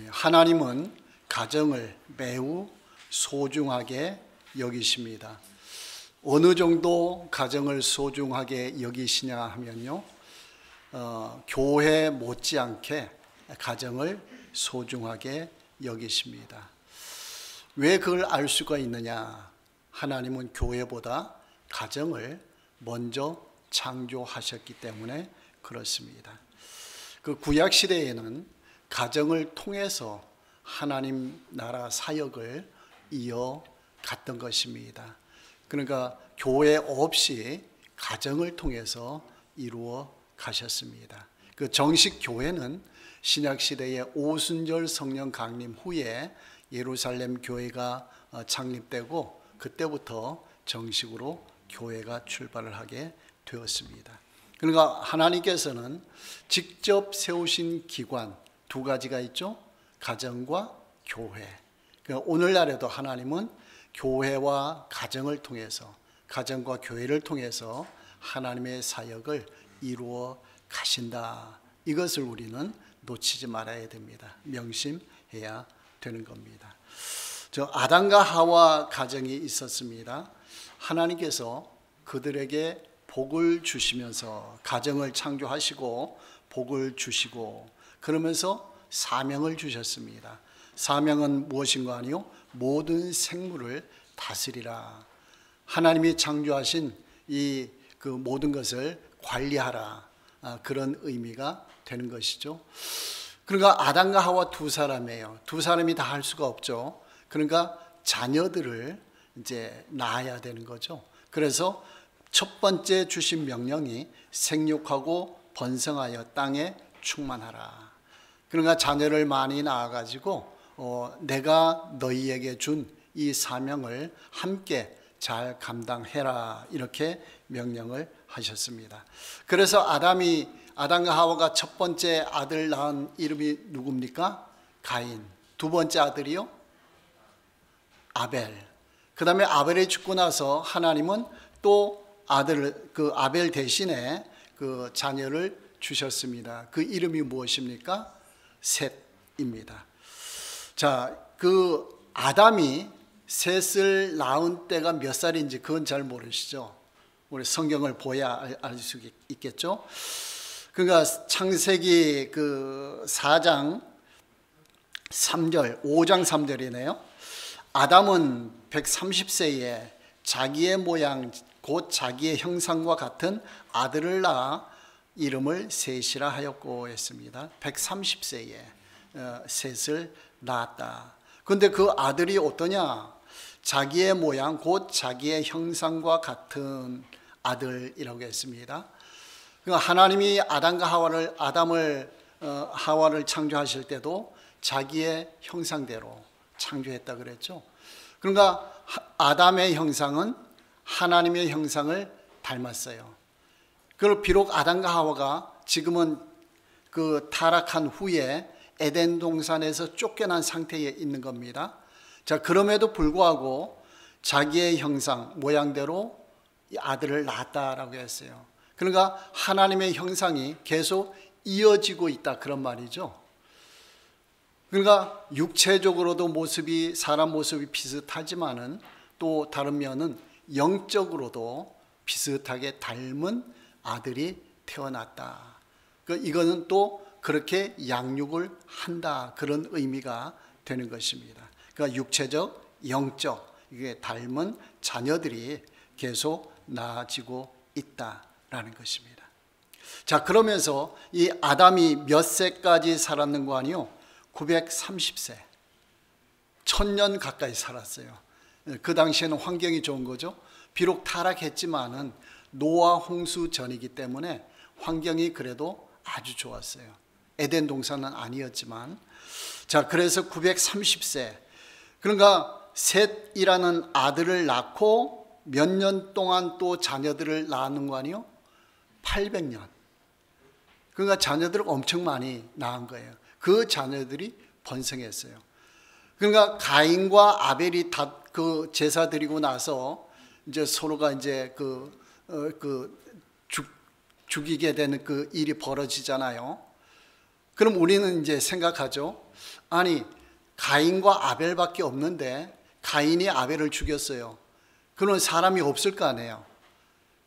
하나님은 가정을 매우 소중하게 여기십니다. 어느 정도 가정을 소중하게 여기시냐 하면요, 교회 못지않게 가정을 소중하게 여기십니다. 왜 그걸 알 수가 있느냐? 하나님은 교회보다 가정을 먼저 창조하셨기 때문에 그렇습니다. 그 구약 시대에는 가정을 통해서 하나님 나라 사역을 이어갔던 것입니다. 그러니까 교회 없이 가정을 통해서 이루어 가셨습니다. 그 정식 교회는 신약 시대의 오순절 성령 강림 후에 예루살렘 교회가 창립되고 그때부터 정식으로 교회가 출발을 하게 되었습니다. 그러니까 하나님께서는 직접 세우신 기관 두 가지가 있죠. 가정과 교회. 그러니까 오늘날에도 하나님은 교회와 가정을 통해서, 가정과 교회를 통해서 하나님의 사역을 이루어 가신다. 이것을 우리는 놓치지 말아야 됩니다. 명심해야 되는 겁니다. 아담과 하와 가정이 있었습니다. 하나님께서 그들에게 복을 주시면서 가정을 창조하시고 복을 주시고 그러면서 사명을 주셨습니다. 사명은 무엇인가 하니요? 모든 생물을 다스리라. 하나님이 창조하신 그 모든 것을 관리하라. 그런 의미가 되는 것이죠. 그러니까 아담과 하와 두 사람이에요. 두 사람이 다 할 수가 없죠. 그러니까 자녀들을 이제 낳아야 되는 거죠. 그래서 첫 번째 주신 명령이 생육하고 번성하여 땅에 충만하라. 그러니까 자녀를 많이 낳아가지고 내가 너희에게 준 이 사명을 함께 잘 감당해라. 이렇게 명령을 하셨습니다. 그래서 아담과 하와가 첫 번째 아들 낳은 이름이 누굽니까? 가인. 두 번째 아들이요? 아벨. 그 다음에 아벨이 죽고 나서 하나님은 또 그 아벨 대신에 그 자녀를 주셨습니다. 그 이름이 무엇입니까? 셋입니다. 자, 그 아담이 셋을 낳은 때가 몇 살인지 그건 잘 모르시죠? 우리 성경을 보야 알 수 있겠죠? 그러니까 창세기 그 4장 3절, 5장 3절이네요. 아담은 130세에 자기의 모양 곧 자기의 형상과 같은 아들을 낳아 이름을 셋이라 하였고 했습니다. 130세에 셋을 낳았다. 그런데 그 아들이 어떠냐? 자기의 모양 곧 자기의 형상과 같은 아들이라고 했습니다. 그러니까 하나님이 아담과 하와를 창조하실 때도 자기의 형상대로 창조했다 그랬죠. 그러니까 아담의 형상은 하나님의 형상을 닮았어요. 그리고 비록 아담과 하와가 지금은 그 타락한 후에 에덴 동산에서 쫓겨난 상태에 있는 겁니다. 자, 그럼에도 불구하고 자기의 형상, 모양대로 이 아들을 낳았다라고 했어요. 그러니까 하나님의 형상이 계속 이어지고 있다 그런 말이죠. 그러니까 육체적으로도 사람 모습이 비슷하지만은 또 다른 면은 영적으로도 비슷하게 닮은 아들이 태어났다. 이거는 또 그렇게 양육을 한다 그런 의미가 되는 것입니다. 그러니까 육체적, 영적 이게 닮은 자녀들이 계속 낳아지고 있다라는 것입니다. 자, 그러면서 이 아담이 몇 세까지 살았는 거 아니요? 930세, 1000년 가까이 살았어요. 그 당시에는 환경이 좋은 거죠. 비록 타락했지만은 노아 홍수 전이기 때문에 환경이 그래도 아주 좋았어요. 에덴 동산은 아니었지만. 자, 그래서 930세. 그러니까 셋이라는 아들을 낳고 몇 년 동안 또 자녀들을 낳는 거 아니요? 800년. 그러니까 자녀들을 엄청 많이 낳은 거예요. 그 자녀들이 번성했어요. 그러니까 가인과 아벨이 다 그 제사 드리고 나서 이제 서로가 이제 죽이게 되는 그 일이 벌어지잖아요. 그럼 우리는 이제 생각하죠. 아니, 가인과 아벨밖에 없는데 가인이 아벨을 죽였어요. 그런 사람이 없을 거 아니에요.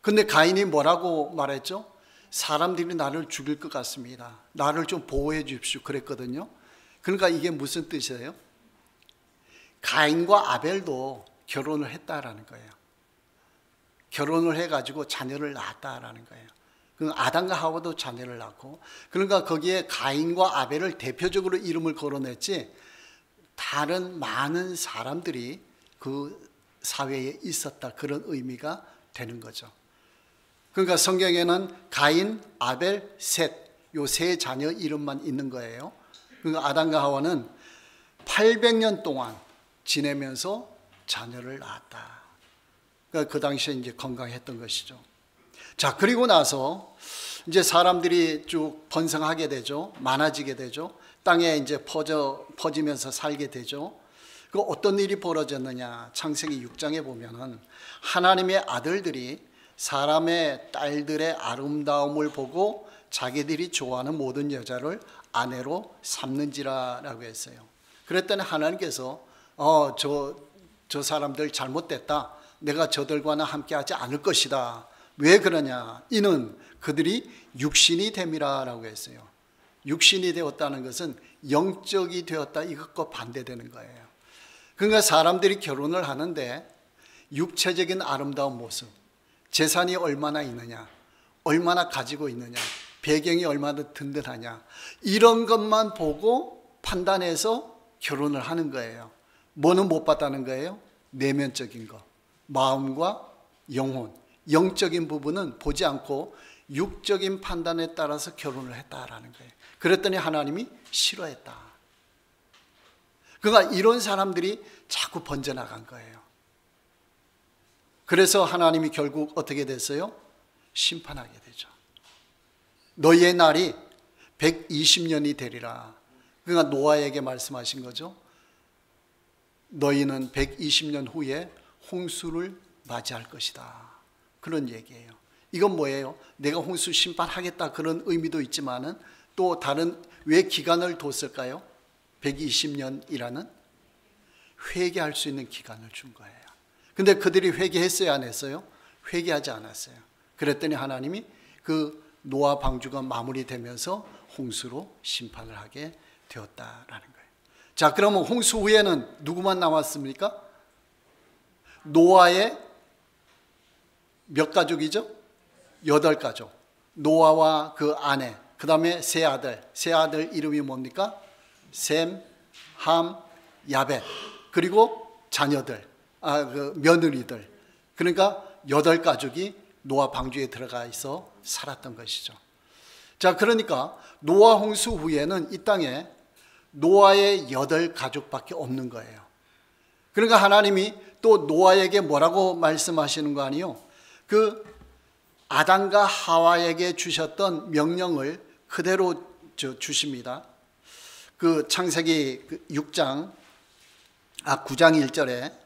근데 가인이 뭐라고 말했죠? 사람들이 나를 죽일 것 같습니다. 나를 좀 보호해 주십시오. 그랬거든요. 그러니까 이게 무슨 뜻이에요? 가인과 아벨도 결혼을 했다라는 거예요. 결혼을 해가지고 자녀를 낳았다라는 거예요. 그 아담과 하와도 자녀를 낳고, 그러니까 거기에 가인과 아벨을 대표적으로 이름을 거론했지 다른 많은 사람들이 그 사회에 있었다, 그런 의미가 되는 거죠. 그러니까 성경에는 가인, 아벨, 셋, 요 세 자녀 이름만 있는 거예요. 그러니까 아담과 하와는 800년 동안 지내면서 자녀를 낳았다. 그러니까 그 당시에 이제 건강했던 것이죠. 자, 그리고 나서 이제 사람들이 쭉 번성하게 되죠. 많아지게 되죠. 땅에 이제 퍼지면서 살게 되죠. 그 어떤 일이 벌어졌느냐? 창세기 6장에 보면은 하나님의 아들들이 사람의 딸들의 아름다움을 보고 자기들이 좋아하는 모든 여자를 아내로 삼는지라라고 했어요. 그랬더니 하나님께서 저 사람들 잘못됐다. 내가 저들과는 함께하지 않을 것이다. 왜 그러냐? 이는 그들이 육신이 됨이라라고 했어요. 육신이 되었다는 것은 영적이 되었다, 이것과 반대되는 거예요. 그러니까 사람들이 결혼을 하는데 육체적인 아름다운 모습, 재산이 얼마나 있느냐, 얼마나 가지고 있느냐, 배경이 얼마나 든든하냐, 이런 것만 보고 판단해서 결혼을 하는 거예요. 뭐는 못 봤다는 거예요? 내면적인 것, 마음과 영혼, 영적인 부분은 보지 않고 육적인 판단에 따라서 결혼을 했다라는 거예요. 그랬더니 하나님이 싫어했다. 그러니까 이런 사람들이 자꾸 번져나간 거예요. 그래서 하나님이 결국 어떻게 됐어요? 심판하게 되죠. 너희의 날이 120년이 되리라. 그러니까 노아에게 말씀하신 거죠. 너희는 120년 후에 홍수를 맞이할 것이다. 그런 얘기예요. 이건 뭐예요? 내가 홍수 심판하겠다, 그런 의미도 있지만은 또 다른, 왜 기간을 뒀을까요? 120년이라는 회개할 수 있는 기간을 준 거예요. 근데 그들이 회개했어요, 안 했어요? 회개하지 않았어요. 그랬더니 하나님이 그 노아 방주가 마무리되면서 홍수로 심판을 하게 되었다라는 거예요. 자, 그러면 홍수 후에는 누구만 남았습니까? 노아의 몇 가족이죠? 8가족. 노아와 그 아내, 그 다음에 세 아들 이름이 뭡니까? 셈, 함, 야벳, 그리고 자녀들, 그 며느리들. 그러니까 8가족이 노아 방주에 들어가 있어 살았던 것이죠. 자, 그러니까 노아 홍수 후에는 이 땅에 노아의 8가족밖에 없는 거예요. 그러니까 하나님이 또 노아에게 뭐라고 말씀하시는 거 아니에요? 그 아담과 하와에게 주셨던 명령을 그대로 주십니다. 그 창세기 9장 1절에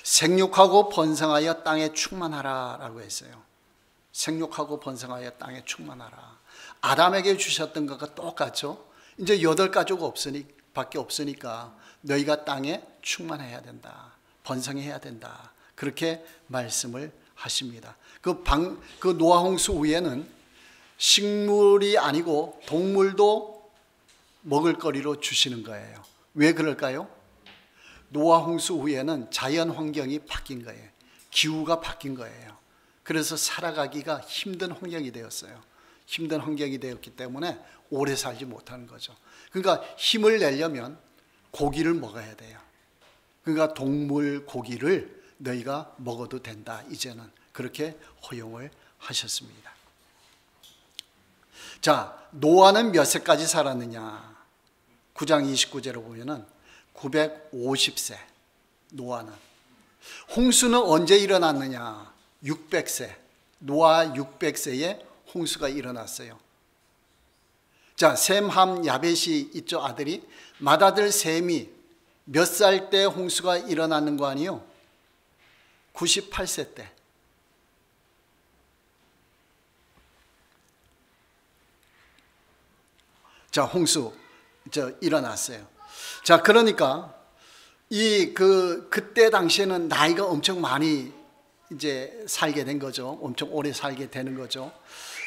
생육하고 번성하여 땅에 충만하라 라고 했어요. 생육하고 번성하여 땅에 충만하라. 아담에게 주셨던 것과 똑같죠. 이제 8가족 밖에 없으니까 너희가 땅에 충만해야 된다, 번성해야 된다, 그렇게 말씀을 하십니다. 그 노아 홍수 후에는 식물이 아니고 동물도 먹을거리로 주시는 거예요. 왜 그럴까요? 노아 홍수 후에는 자연 환경이 바뀐 거예요. 기후가 바뀐 거예요. 그래서 살아가기가 힘든 환경이 되었어요. 힘든 환경이 되었기 때문에 오래 살지 못하는 거죠. 그러니까 힘을 내려면 고기를 먹어야 돼요. 그러니까 동물 고기를 너희가 먹어도 된다, 이제는 그렇게 허용을 하셨습니다. 자, 노아는 몇 세까지 살았느냐? 9장 29절에 보면은 950세. 노아는. 홍수는 언제 일어났느냐? 600세. 노아 600세에 홍수가 일어났어요. 자, 셈, 함, 야벳이 있죠, 아들이. 맏아들 셈이 몇 살 때 홍수가 일어나는 거 아니에요? 98세 때. 자, 홍수 일어났어요. 자, 그러니까 그때 당시에는 나이가 엄청 많이 이제 살게 된 거죠. 엄청 오래 살게 되는 거죠.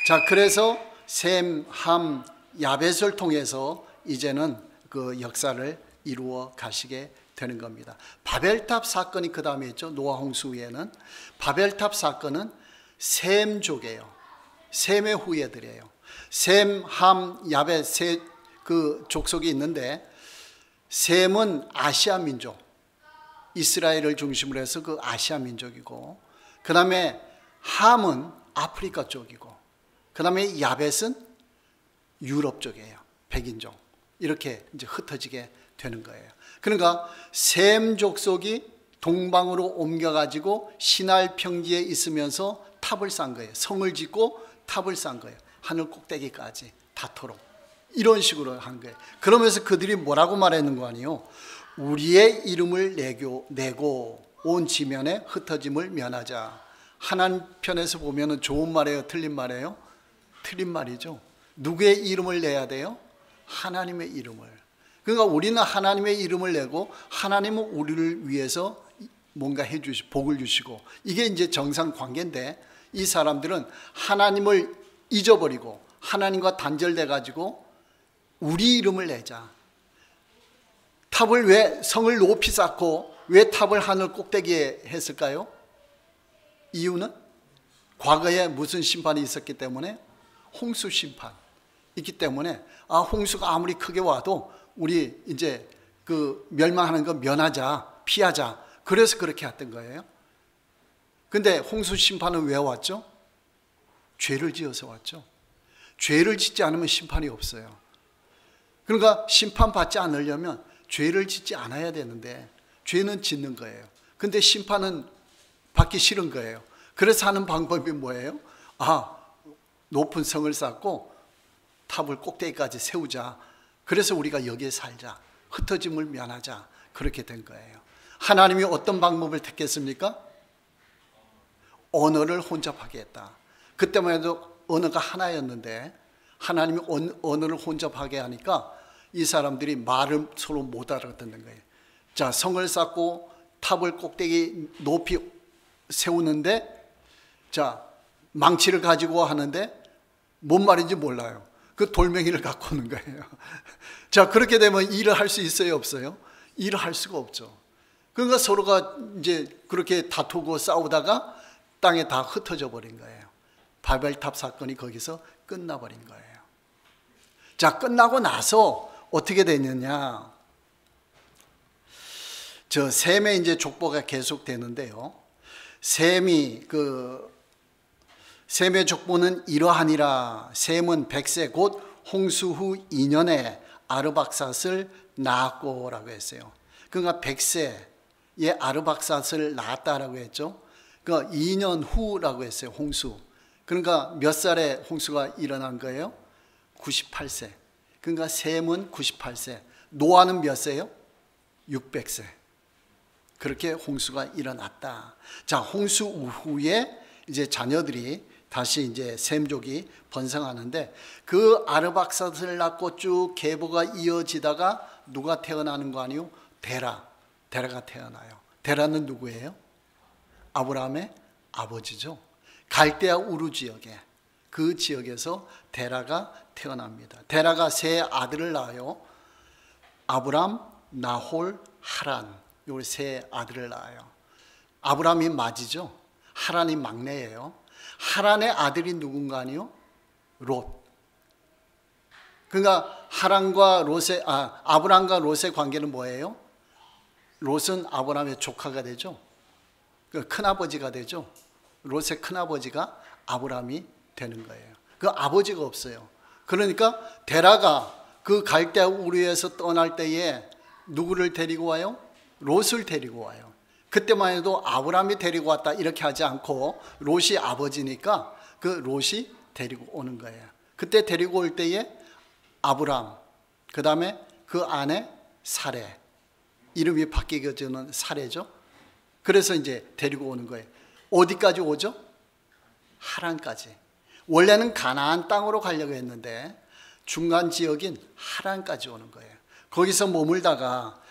자, 그래서 셈, 함, 야벳을 통해서 이제는 그 역사를 이루어 가시게 되는 겁니다. 바벨탑 사건이 그 다음에 있죠. 노아 홍수 후에는. 바벨탑 사건은 셈족이에요. 셈의 후예들이에요. 셈, 함, 야벳 그 족속이 있는데, 셈은 아시아 민족, 이스라엘을 중심으로 해서 그 아시아 민족이고, 그 다음에 함은 아프리카 쪽이고, 그 다음에 야벳은 유럽 쪽이에요. 백인종. 이렇게 이제 흩어지게 되는 거예요. 그러니까 셈 족속이 동방으로 옮겨가지고 시날 평지에 있으면서 탑을 쌓은 거예요. 성을 짓고 탑을 쌓은 거예요. 하늘 꼭대기까지 닿도록. 이런 식으로 한 거예요. 그러면서 그들이 뭐라고 말했는 거 아니에요? 우리의 이름을 내고 온 지면에 흩어짐을 면하자. 하나님 편에서 보면 좋은 말이에요? 틀린 말이에요? 틀린 말이죠. 누구의 이름을 내야 돼요? 하나님의 이름을. 그러니까 우리는 하나님의 이름을 내고 하나님은 우리를 위해서 뭔가 복을 주시고, 이게 이제 정상 관계인데, 이 사람들은 하나님을 잊어버리고 하나님과 단절돼 가지고 우리 이름을 내자. 탑을 왜 성을 높이 쌓고 왜 탑을 하늘 꼭대기에 했을까요? 이유는 과거에 무슨 심판이 있었기 때문에, 홍수 심판 있기 때문에, 홍수가 아무리 크게 와도 우리 이제 그 멸망하는 거 면하자, 피하자. 그래서 그렇게 했던 거예요. 근데 홍수 심판은 왜 왔죠? 죄를 지어서 왔죠. 죄를 짓지 않으면 심판이 없어요. 그러니까 심판받지 않으려면 죄를 짓지 않아야 되는데, 죄는 짓는 거예요. 근데 심판은 받기 싫은 거예요. 그래서 하는 방법이 뭐예요? 높은 성을 쌓고 탑을 꼭대기까지 세우자. 그래서 우리가 여기에 살자. 흩어짐을 면하자. 그렇게 된 거예요. 하나님이 어떤 방법을 택했습니까? 언어를 혼잡하게 했다. 그때만 해도 언어가 하나였는데, 하나님이 언어를 혼잡하게 하니까 이 사람들이 말을 서로 못 알아듣는 거예요. 자, 성을 쌓고 탑을 꼭대기 높이 세우는데, 자, 망치를 가지고 하는데 뭔 말인지 몰라요. 그 돌멩이를 갖고 오는 거예요. 자, 그렇게 되면 일을 할 수 있어요, 없어요? 일을 할 수가 없죠. 그러니까 서로가 이제 그렇게 다투고 싸우다가 땅에 다 흩어져 버린 거예요. 바벨탑 사건이 거기서 끝나버린 거예요. 자, 끝나고 나서 어떻게 됐느냐? 셈의 이제 족보가 계속 되는데요. 셈의 족보는 이러하니라. 셈은 100세 곧 홍수 후 2년에 아르박삿을 낳았고라고 했어요. 그러니까 100세에 아르박삿을 낳았다라고 했죠. 그러니까 2년 후라고 했어요. 홍수. 그러니까 몇 살에 홍수가 일어난 거예요? 98세. 그러니까 셈은 98세. 노아는 몇 세요? 600세. 그렇게 홍수가 일어났다. 자, 홍수 후에 이제 자녀들이 다시 이제 셈족이 번성하는데, 그 아르박삿을 낳고 쭉 계보가 이어지다가 누가 태어나는 거 아니요? 데라가 태어나요. 데라는 누구예요? 아브라함의 아버지죠. 갈대아 우르 지역에, 그 지역에서 데라가 태어납니다. 데라가 세 아들을 낳아요. 아브람, 나홀, 하란. 요 세 아들을 낳아요. 아브람이 맞이죠. 하란이 막내예요. 하란의 아들이 누군가 아니요? 롯. 그러니까 아브람과 롯의 관계는 뭐예요? 롯은 아브람의 조카가 되죠. 큰아버지가 되죠. 롯의 큰아버지가 아브람이 되는 거예요. 그 아버지가 없어요. 그러니까 데라가 그 갈대아 우르에서 떠날 때에 누구를 데리고 와요? 롯을 데리고 와요. 그때만 해도 아브람이 데리고 왔다 이렇게 하지 않고 롯이 아버지니까 그 롯이 데리고 오는 거예요. 그때 데리고 올 때에 아브람, 그 다음에 그 아내 사레, 이름이 바뀌게 되는 사레죠. 그래서 이제 데리고 오는 거예요. 어디까지 오죠? 하란까지. 원래는 가나안 땅으로 가려고 했는데 중간 지역인 하란까지 오는 거예요. 거기서 머물다가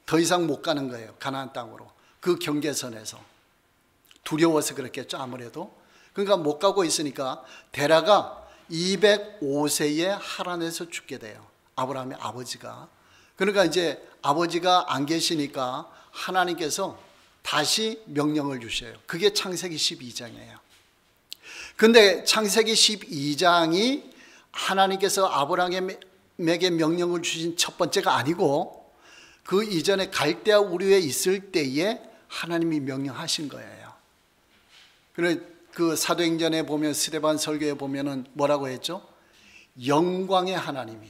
더 이상 못 가는 거예요. 가나안 땅으로. 그 경계선에서. 두려워서 그랬겠죠, 아무래도. 그러니까 못 가고 있으니까 데라가 205세에 하란에서 죽게 돼요. 아브라함의 아버지가. 그러니까 이제 아버지가 안 계시니까 하나님께서 다시 명령을 주셔요. 그게 창세기 12장이에요. 근데 창세기 12장이 하나님께서 아브라함에게 명령을 주신 첫 번째가 아니고 그 이전에 갈대아 우르에 있을 때에 하나님이 명령하신 거예요. 그 사도행전에 보면 스데반 설교에 보면은 뭐라고 했죠? 영광의 하나님이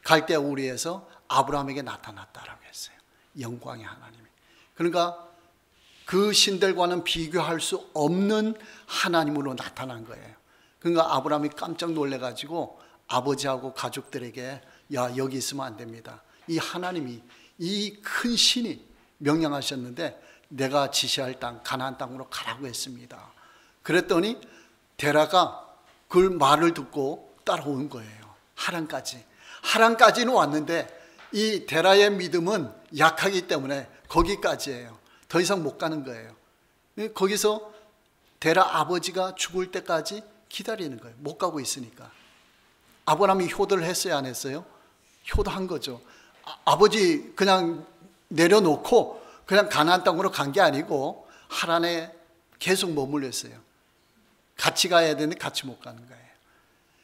갈대아 우르에서 아브라함에게 나타났다라고 했어요. 영광의 하나님이. 그러니까 그 신들과는 비교할 수 없는 하나님으로 나타난 거예요. 그러니까 아브라함이 깜짝 놀래가지고 아버지하고 가족들에게 야, 여기 있으면 안 됩니다. 이 하나님이, 이 큰 신이 명령하셨는데 내가 지시할 땅, 가나안 땅으로 가라고 했습니다. 그랬더니 데라가 그 말을 듣고 따라온 거예요. 하란까지. 하란까지는 왔는데 이 데라의 믿음은 약하기 때문에 거기까지예요. 더 이상 못 가는 거예요. 거기서 데라 아버지가 죽을 때까지 기다리는 거예요. 못 가고 있으니까. 아브라함이 효도를 했어요, 안 했어요? 효도한 거죠. 아버지 그냥 내려놓고 그냥 가나안 땅으로 간 게 아니고 하란에 계속 머물렀어요. 같이 가야 되는데 같이 못 가는 거예요.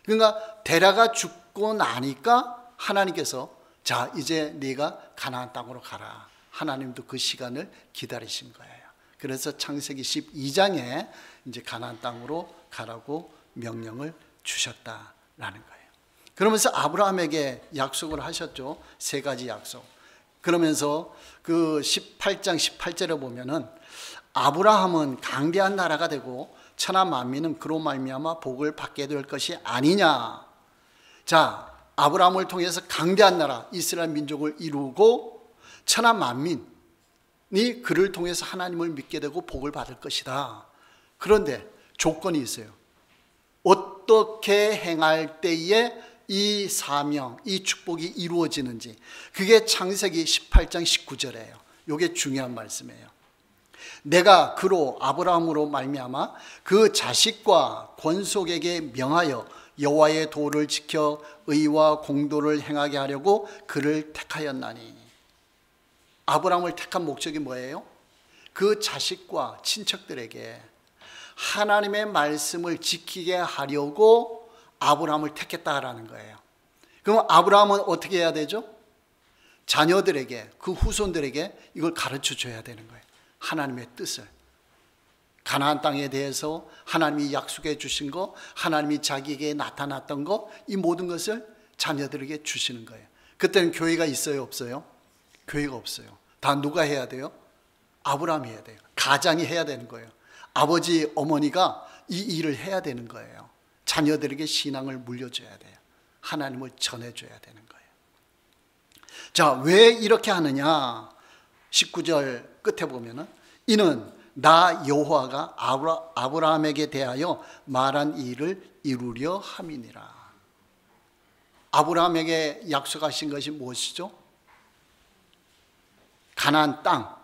그러니까 데라가 죽고 나니까 하나님께서 자, 이제 네가 가나안 땅으로 가라. 하나님도 그 시간을 기다리신 거예요. 그래서 창세기 12장에 이제 가나안 땅으로 가라고 명령을 주셨다라는 거예요. 그러면서 아브라함에게 약속을 하셨죠. 3가지 약속. 그러면서 그 18장 18절에 보면은 아브라함은 강대한 나라가 되고 천하 만민은 그로 말미암아 복을 받게 될 것이 아니냐. 자, 아브라함을 통해서 강대한 나라 이스라엘 민족을 이루고 천하 만민이 그를 통해서 하나님을 믿게 되고 복을 받을 것이다. 그런데 조건이 있어요. 어떻게 행할 때에 이 사명, 이 축복이 이루어지는지. 그게 창세기 18장 19절이에요. 이게 중요한 말씀이에요. 내가 그로 아브라함으로 말미암아 그 자식과 권속에게 명하여 여호와의 도를 지켜 의와 공도를 행하게 하려고 그를 택하였나니. 아브라함을 택한 목적이 뭐예요? 그 자식과 친척들에게 하나님의 말씀을 지키게 하려고 아브라함을 택했다라는 거예요. 그럼 아브라함은 어떻게 해야 되죠? 자녀들에게, 그 후손들에게 이걸 가르쳐 줘야 되는 거예요. 하나님의 뜻을. 가나안 땅에 대해서 하나님이 약속해 주신 거, 하나님이 자기에게 나타났던 거, 이 모든 것을 자녀들에게 주시는 거예요. 그때는 교회가 있어요, 없어요? 교회가 없어요. 다 누가 해야 돼요? 아브라함이 해야 돼요. 가장이 해야 되는 거예요. 아버지, 어머니가 이 일을 해야 되는 거예요. 자녀들에게 신앙을 물려줘야 돼요. 하나님을 전해줘야 되는 거예요. 자, 왜 이렇게 하느냐? 19절 끝에 보면은 이는 나 여호와가 아브라함에게 대하여 말한 일을 이루려 함이니라. 아브라함에게 약속하신 것이 무엇이죠? 가나안 땅,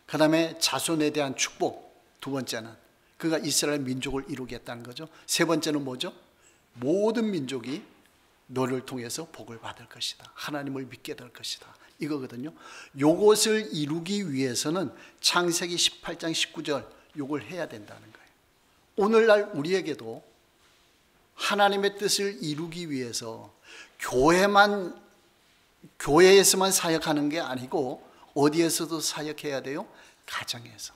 그 다음에 자손에 대한 축복. 두 번째는 그가 이스라엘 민족을 이루겠다는 거죠. 세 번째는 뭐죠? 모든 민족이 너를 통해서 복을 받을 것이다. 하나님을 믿게 될 것이다. 이거거든요. 요것을 이루기 위해서는 창세기 18장 19절 요걸 해야 된다는 거예요. 오늘날 우리에게도 하나님의 뜻을 이루기 위해서 교회에서만 사역하는 게 아니고 어디에서도 사역해야 돼요? 가정에서.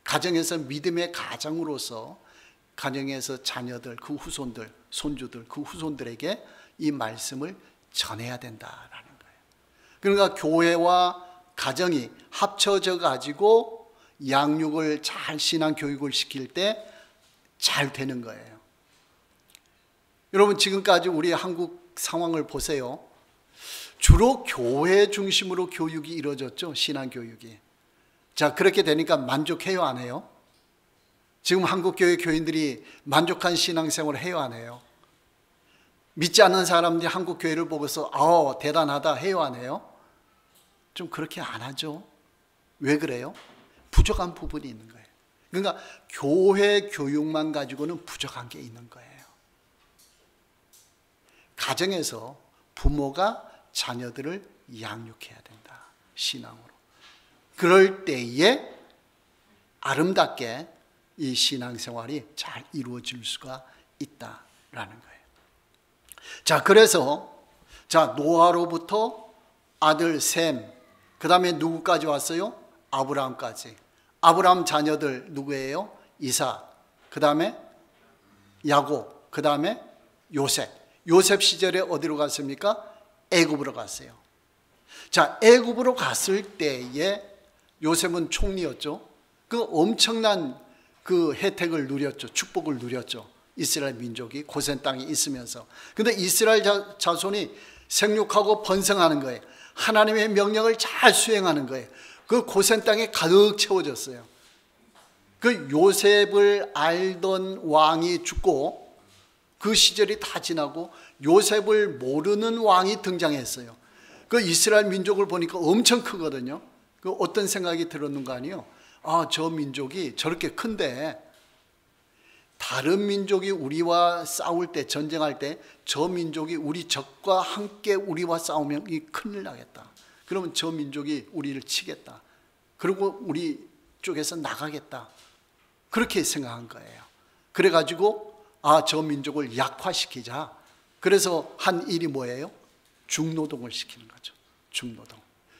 가정에서 믿음의 가정으로서 가정에서 자녀들, 그 후손들, 손주들, 그 후손들에게 이 말씀을 전해야 된다라는 거예요. 그러니까 교회와 가정이 합쳐져 가지고 양육을 잘 신앙 교육을 시킬 때 잘 되는 거예요. 여러분 지금까지 우리 한국 상황을 보세요. 주로 교회 중심으로 교육이 이루어졌죠. 신앙 교육이. 자, 그렇게 되니까 만족해요, 안 해요? 지금 한국 교회 교인들이 만족한 신앙생활을 해요, 안 해요? 믿지 않는 사람들이 한국 교회를 보고서 대단하다 해요, 안 해요? 좀 그렇게 안 하죠. 왜 그래요? 부족한 부분이 있는 거예요. 그러니까 교회 교육만 가지고는 부족한 게 있는 거예요. 가정에서 부모가 자녀들을 양육해야 된다. 신앙으로. 그럴 때에 아름답게 이 신앙생활이 잘 이루어질 수가 있다라는 거예요. 자, 그래서 노아로부터 아들 셈, 그 다음에 누구까지 왔어요? 아브라함까지. 아브라함 자녀들 누구예요? 이삭, 그 다음에 야곱, 그 다음에 요셉. 요셉 시절에 어디로 갔습니까? 애굽으로 갔어요. 자, 애굽으로 갔을 때에 요셉은 총리였죠. 그 엄청난 그 혜택을 누렸죠. 축복을 누렸죠. 이스라엘 민족이 고센 땅에 있으면서. 근데 이스라엘 자손이 생육하고 번성하는 거예요. 하나님의 명령을 잘 수행하는 거예요. 그 고센 땅에 가득 채워졌어요. 그 요셉을 알던 왕이 죽고 그 시절이 다 지나고 요셉을 모르는 왕이 등장했어요. 그 이스라엘 민족을 보니까 엄청 크거든요. 그 어떤 생각이 들었는가 아니요? 저 민족이 저렇게 큰데 다른 민족이 우리와 싸울 때, 전쟁할 때 저 민족이 우리 적과 함께 우리와 싸우면 큰일 나겠다. 그러면 저 민족이 우리를 치겠다. 그리고 우리 쪽에서 나가겠다. 그렇게 생각한 거예요. 그래가지고 저 민족을 약화시키자. 그래서 한 일이 뭐예요? 중노동을 시키는 거죠.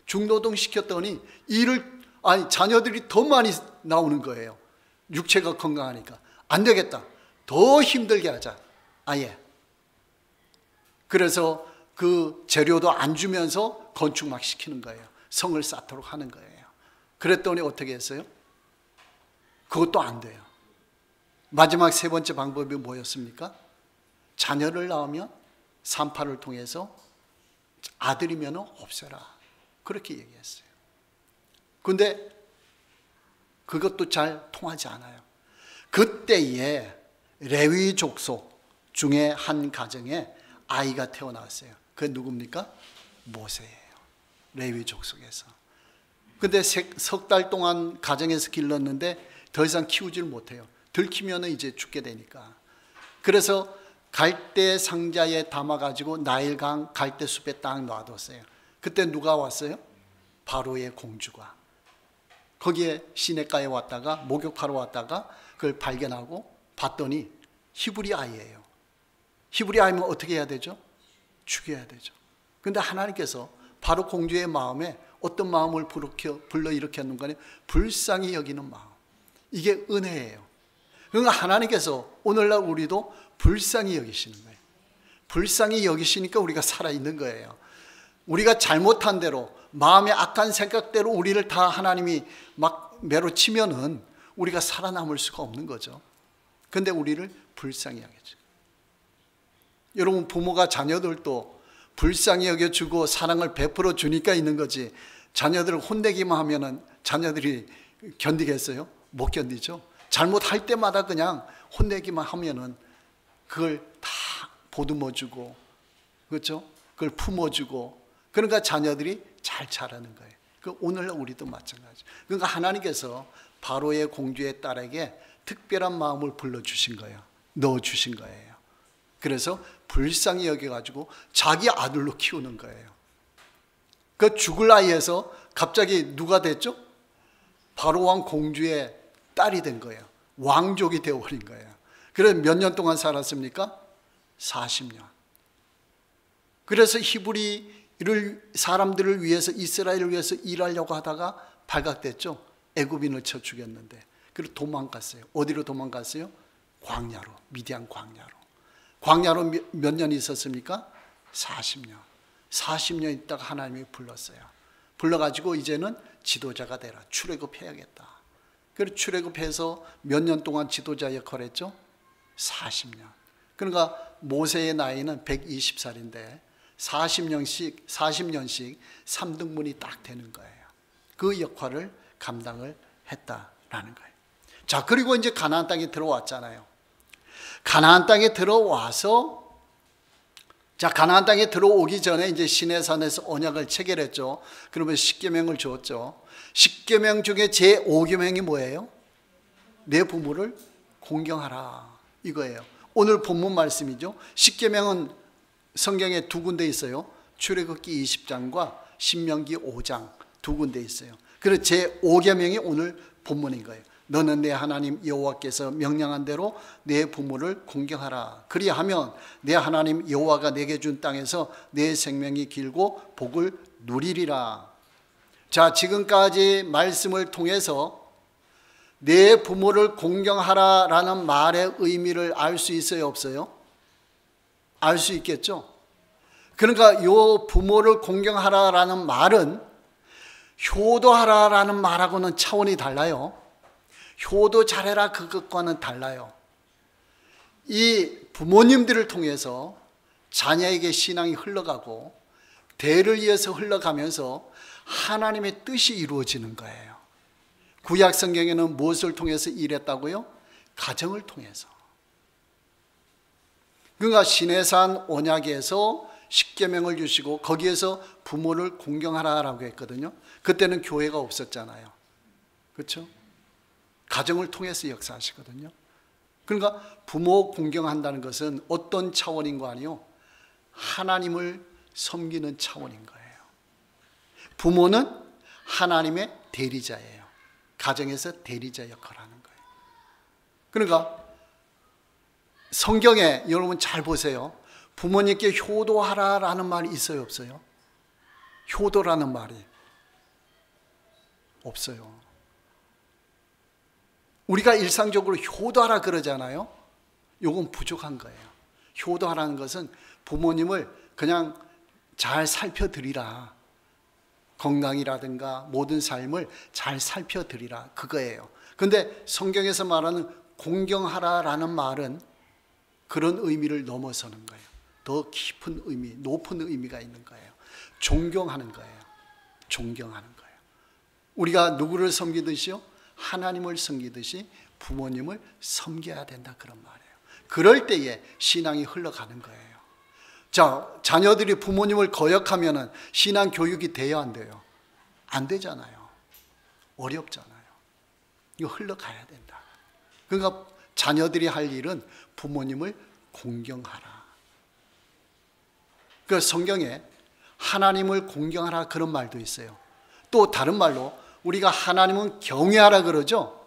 중노동 시켰더니 자녀들이 더 많이 나오는 거예요. 육체가 건강하니까. 안 되겠다. 더 힘들게 하자. 아예. 그래서 그 재료도 안 주면서 건축 막 시키는 거예요. 성을 쌓도록 하는 거예요. 그랬더니 어떻게 했어요? 그것도 안 돼요. 마지막 세 번째 방법이 뭐였습니까? 자녀를 낳으면 산파를 통해서 아들이면 없애라. 그렇게 얘기했어요. 근데 그것도 잘 통하지 않아요. 그때에 레위 족속 중에 한 가정에 아이가 태어났어요. 그게 누굽니까? 모세예요. 레위 족속에서. 근데 석 달 동안 가정에서 길렀는데 더 이상 키우질 못해요. 들키면 이제 죽게 되니까. 그래서 갈대 상자에 담아가지고 나일강 갈대 숲에 딱 놔뒀어요. 그때 누가 왔어요? 바로의 공주가. 거기에 시냇가에 왔다가 목욕하러 왔다가 그걸 발견하고 봤더니 히브리 아이예요. 히브리 아이면 어떻게 해야 되죠? 죽여야 되죠. 그런데 하나님께서 바로 공주의 마음에 어떤 마음을 불러일으켰는가 하면 불쌍히 여기는 마음. 이게 은혜예요. 그러니까 하나님께서 오늘날 우리도 불쌍히 여기시는 거예요. 불쌍히 여기시니까 우리가 살아있는 거예요. 우리가 잘못한 대로 마음의 악한 생각대로 우리를 다 하나님이 막 매로치면은 우리가 살아남을 수가 없는 거죠. 그런데 우리를 불쌍히 여겨줘. 여러분, 부모가 자녀들도 불쌍히 여겨주고 사랑을 베풀어 주니까 있는 거지. 자녀들을 혼내기만 하면은 자녀들이 견디겠어요? 못 견디죠. 잘못할 때마다 그냥 혼내기만 하면은 그걸 다 보듬어주고, 그렇죠? 그걸 품어주고, 그러니까 자녀들이 잘 자라는 거예요. 그 오늘날 우리도 마찬가지. 그러니까 하나님께서 바로의 공주의 딸에게 특별한 마음을 불러주신 거예요. 넣어주신 거예요. 그래서 불쌍히 여겨가지고 자기 아들로 키우는 거예요. 그 죽을 나이에서 갑자기 누가 됐죠? 바로 왕 공주의 딸이 된 거예요. 왕족이 되어버린 거예요. 그래서 몇 년 동안 살았습니까? 40년. 그래서 히브리 사람들을 위해서, 이스라엘을 위해서 일하려고 하다가 발각됐죠. 애굽인을 쳐 죽였는데. 그리고 도망갔어요. 어디로 도망갔어요? 광야로, 미디안 광야로. 광야로 몇 년 있었습니까? 40년. 40년 있다가 하나님이 불렀어요. 불러가지고 이제는 지도자가 되라. 출애굽해야겠다. 그래서 출애굽해서 몇 년 동안 지도자 역할을 했죠? 40년. 그러니까 모세의 나이는 120살인데 40년씩 3등분이 딱 되는 거예요. 그 역할을 감당을 했다라는 거예요. 자, 그리고 이제 가나안 땅에 들어왔잖아요. 가나안 땅에 들어와서 자, 가나안 땅에 들어오기 전에 이제 시내산에서 언약을 체결했죠. 그러면 십계명을 주었죠. 십계명 중에 제5계명이 뭐예요? 내 부모를 공경하라, 이거예요. 오늘 본문 말씀이죠. 십계명은 성경에 두 군데 있어요. 출애굽기 20장과 신명기 5장 두 군데 있어요. 그래서 제5계명이 오늘 본문인 거예요. 너는 내 하나님 여호와께서 명령한 대로 내 부모를 공경하라. 그리하면 내 하나님 여호와가 내게 준 땅에서 내 생명이 길고 복을 누리리라. 자, 지금까지 말씀을 통해서 내 부모를 공경하라라는 말의 의미를 알 수 있어요, 없어요? 알 수 있겠죠? 그러니까 요 부모를 공경하라라는 말은 효도하라라는 말하고는 차원이 달라요. 효도 잘해라, 그것과는 달라요. 이 부모님들을 통해서 자녀에게 신앙이 흘러가고 대를 이어서 흘러가면서 하나님의 뜻이 이루어지는 거예요. 구약 성경에는 무엇을 통해서 일했다고요? 가정을 통해서. 그러니까 시내산 언약에서 십계명을 주시고 거기에서 부모를 공경하라라고 했거든요. 그때는 교회가 없었잖아요. 그렇죠? 가정을 통해서 역사하시거든요. 그러니까 부모 공경한다는 것은 어떤 차원인 거 아니요? 하나님을 섬기는 차원인 거예요. 부모는 하나님의 대리자예요. 가정에서 대리자 역할을 하는 거예요. 그러니까 성경에 여러분 잘 보세요. 부모님께 효도하라라는 말이 있어요, 없어요? 효도라는 말이 없어요. 우리가 일상적으로 효도하라 그러잖아요. 요건 부족한 거예요. 효도하라는 것은 부모님을 그냥 잘 살펴드리라. 건강이라든가 모든 삶을 잘 살펴드리라, 그거예요. 그런데 성경에서 말하는 공경하라라는 말은 그런 의미를 넘어서는 거예요. 더 깊은 의미, 높은 의미가 있는 거예요. 존경하는 거예요. 존경하는 거예요. 우리가 누구를 섬기듯이요? 하나님을 섬기듯이 부모님을 섬겨야 된다, 그런 말이에요. 그럴 때에 신앙이 흘러가는 거예요. 자, 자녀들이 부모님을 거역하면 신앙 교육이 돼야 안 돼요? 안 되잖아요. 어렵잖아요. 이거 흘러가야 된다. 그러니까 자녀들이 할 일은 부모님을 공경하라. 그 성경에 하나님을 공경하라 그런 말도 있어요. 또 다른 말로 우리가 하나님은 경외하라 그러죠.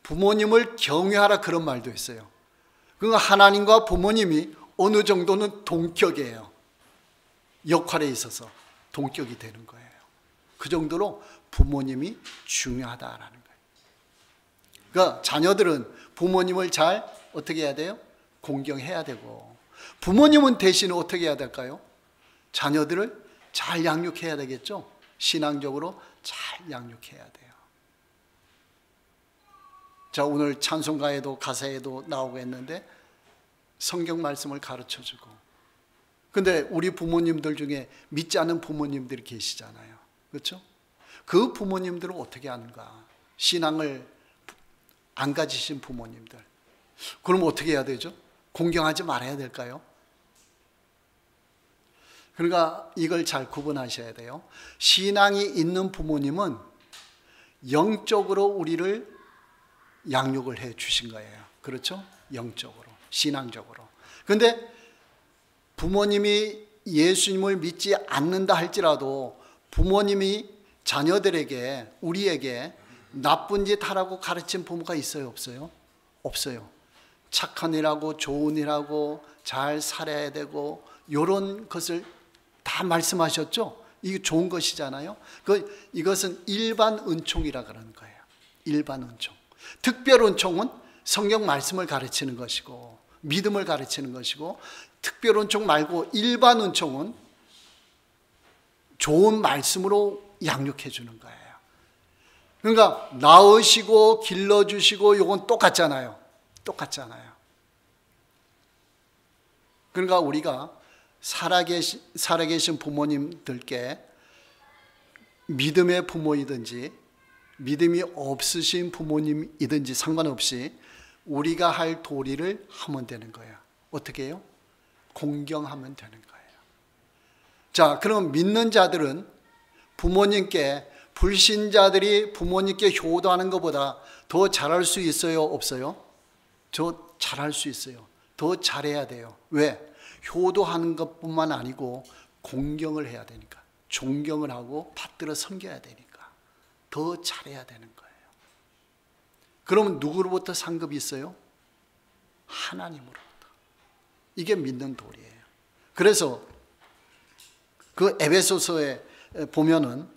부모님을 경외하라 그런 말도 있어요. 그러니까 하나님과 부모님이 어느 정도는 동격이에요. 역할에 있어서 동격이 되는 거예요. 그 정도로 부모님이 중요하다라는 거예요. 그러니까 자녀들은 부모님을 잘 어떻게 해야 돼요? 공경해야 되고, 부모님은 대신 어떻게 해야 될까요? 자녀들을 잘 양육해야 되겠죠. 신앙적으로 잘 양육해야 돼요. 자, 오늘 찬송가에도 가사에도 나오고 했는데 성경 말씀을 가르쳐주고, 근데 우리 부모님들 중에 믿지 않는 부모님들이 계시잖아요. 그렇죠? 그 부모님들은 어떻게 하는가? 신앙을 안 가지신 부모님들, 그럼 어떻게 해야 되죠? 공경하지 말아야 될까요? 그러니까 이걸 잘 구분하셔야 돼요. 신앙이 있는 부모님은 영적으로 우리를 양육을 해 주신 거예요. 그렇죠? 영적으로, 신앙적으로. 그런데 부모님이 예수님을 믿지 않는다 할지라도 부모님이 자녀들에게, 우리에게 나쁜 짓 하라고 가르친 부모가 있어요, 없어요? 없어요. 착한 일하고 좋은 일하고 잘 살아야 되고 이런 것을 다 말씀하셨죠? 이게 좋은 것이잖아요. 이것은 일반 은총이라 그러는 거예요. 일반 은총. 특별 은총은 성경 말씀을 가르치는 것이고 믿음을 가르치는 것이고, 특별 은총 말고 일반 은총은 좋은 말씀으로 양육해 주는 거예요. 그러니까 낳으시고 길러주시고 이건 똑같잖아요. 똑같잖아요. 그러니까 우리가 살아계신 부모님들께 믿음의 부모이든지 믿음이 없으신 부모님이든지 상관없이 우리가 할 도리를 하면 되는 거예요. 어떻게 해요? 공경하면 되는 거예요. 자, 그럼 믿는 자들은 부모님께, 불신자들이 부모님께 효도하는 것보다 더 잘할 수 있어요? 없어요? 더 잘할 수 있어요. 더 잘해야 돼요. 왜? 효도하는 것뿐만 아니고 공경을 해야 되니까. 존경을 하고 받들어 섬겨야 되니까. 더 잘해야 되는 거예요. 그러면 누구로부터 상급이 있어요? 하나님으로부터. 이게 믿는 도리예요. 그래서 그 에베소서에 보면은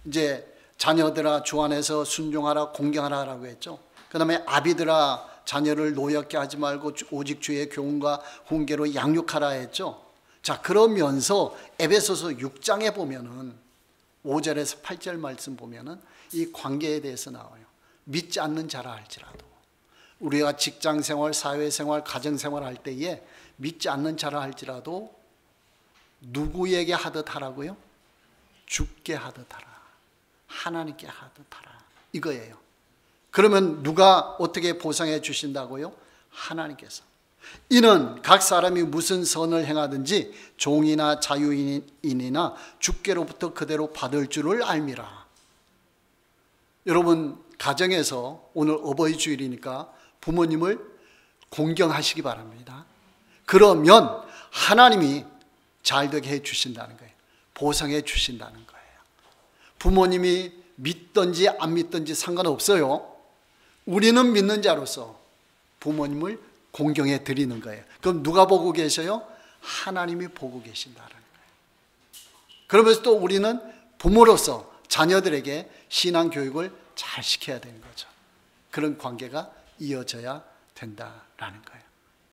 이제 자녀들아 주 안에서 순종하라 공경하라라고 했죠. 그다음에 아비들아 자녀를 노엽게 하지 말고 오직 주의 교훈과 훈계로 양육하라 했죠. 자, 그러면서 에베소서 6장에 보면은 5절에서 8절 말씀 보면은 이 관계에 대해서 나와요. 믿지 않는 자라 할지라도 우리가 직장 생활, 사회 생활, 가정 생활 할 때에 믿지 않는 자라 할지라도 누구에게 하듯 하라고요? 주께 하듯 하라. 하나님께 하듯 하라. 이거예요. 그러면 누가 어떻게 보상해 주신다고요? 하나님께서. 이는 각 사람이 무슨 선을 행하든지 종이나 자유인이나 주께로부터 그대로 받을 줄을 알미라. 여러분 가정에서 오늘 어버이 주일이니까 부모님을 공경하시기 바랍니다. 그러면 하나님이 잘되게 해 주신다는 거예요. 보상해 주신다는 거예요. 부모님이 믿든지 안 믿든지 상관없어요. 우리는 믿는 자로서 부모님을 공경해 드리는 거예요. 그럼 누가 보고 계셔요? 하나님이 보고 계신다는 거예요. 그러면서 또 우리는 부모로서 자녀들에게 신앙 교육을 잘 시켜야 되는 거죠. 그런 관계가 이어져야 된다라는 거예요.